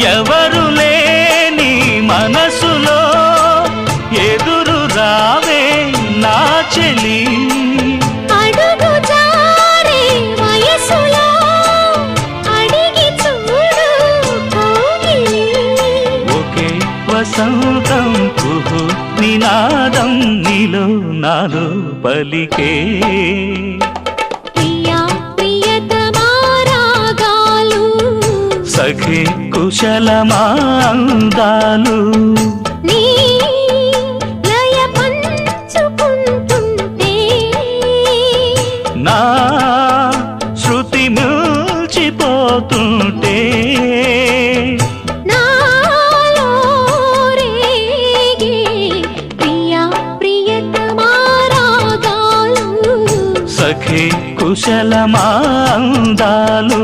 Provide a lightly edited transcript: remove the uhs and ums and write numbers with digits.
ఎవరు లేని మనసులో ఎదురు రావే నా చెలి అడుగు జారే వయసులో అడిగి చూడు కౌగిలి ఒకే వసంతం కుహు నినాదం నీలో నాలో పలికే ప్రియా ప్రియతమా రాగాలు సఖి కుశలమా అందాలు నీ లయ పంచుకుంటుంటే నా శృతి మిల్చిపోతుంటే నాలో రేగే ప్రియా ప్రియతమా రాగాలు సఖి కుశలమా అందాలు